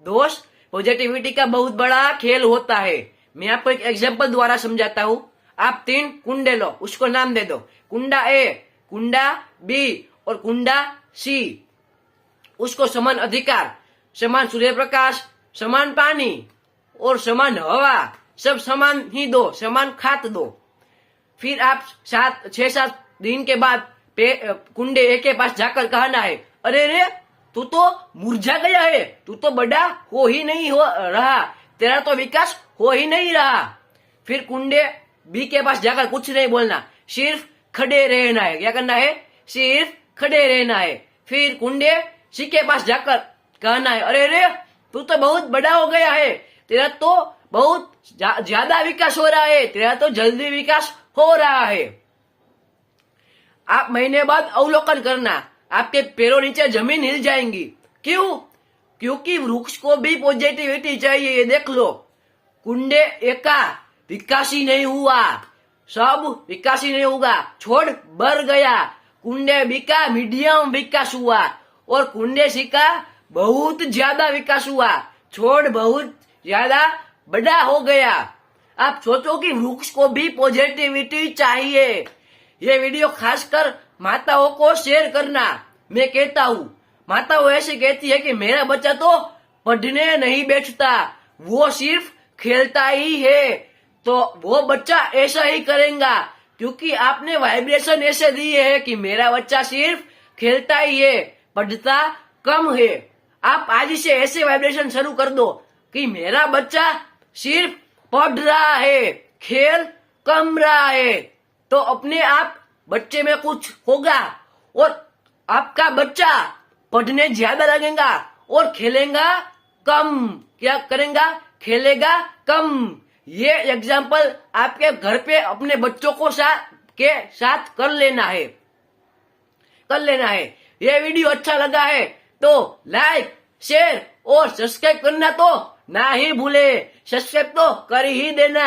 दोस्त, पॉजिटिविटी का बहुत बड़ा खेल होता है। मैं आपको एक एग्जाम्पल द्वारा समझाता हूँ। आप 3 कुंडे लो, उसको नाम दे दो, कुंडा ए, कुंडा बी और कुंडा सी। उसको समान अधिकार, समान सूर्य प्रकाश, समान पानी और समान हवा, सब समान ही दो, समान खात दो। फिर आप 6-7 दिन के बाद कुंडे ए के पास जाकर कहना है, अरे रे तू तो मुरझा गया है, तू तो बड़ा हो ही नहीं हो रहा, तेरा तो विकास हो ही नहीं रहा। फिर कुंडे बी के पास जाकर कुछ नहीं बोलना, सिर्फ खड़े रहना है। क्या करना है? सिर्फ खड़े रहना है। फिर कुंडे सी के पास जाकर कहना है, अरे रे तू तो बहुत बड़ा हो गया है, तेरा तो बहुत ज्यादा विकास हो रहा है, तेरा तो जल्दी विकास हो रहा है। आप महीने बाद अवलोकन करना, आपके पैरों नीचे जमीन हिल जाएंगी। क्यों? क्योंकि वृक्ष को भी पॉजिटिविटी चाहिए। ये देख लो, कुंडे एका विकास ही नहीं हुआ, सब विकास ही नहीं होगा, छोड़ बढ़ गया। कुंडे बी का मीडियम विकास हुआ और कुंडे सी का बहुत ज्यादा विकास हुआ, छोड़ बहुत ज्यादा बड़ा हो गया। आप सोचो कि वृक्ष को भी पॉजिटिविटी चाहिए। ये वीडियो खासकर माताओं को शेयर करना। मैं कहता हूँ, माताओं ऐसे कहती है कि मेरा बच्चा तो पढ़ने नहीं बैठता, वो सिर्फ खेलता ही है, तो वो बच्चा ऐसा ही करेगा, क्योंकि आपने वाइब्रेशन ऐसे दिए है कि मेरा बच्चा सिर्फ खेलता ही है, पढ़ता कम है। आप आज से ऐसे वाइब्रेशन शुरू कर दो कि मेरा बच्चा सिर्फ पढ़ रहा है, खेल कम रहा है, तो अपने आप बच्चे में कुछ होगा और आपका बच्चा पढ़ने ज्यादा लगेगा और खेलेगा कम। क्या करेगा? खेलेगा कम। ये एग्जाम्पल आपके घर पे अपने बच्चों को के साथ कर लेना है। ये वीडियो अच्छा लगा है तो लाइक, शेयर और सब्सक्राइब करना तो ना ही भूले। सब्सक्राइब तो कर ही देना।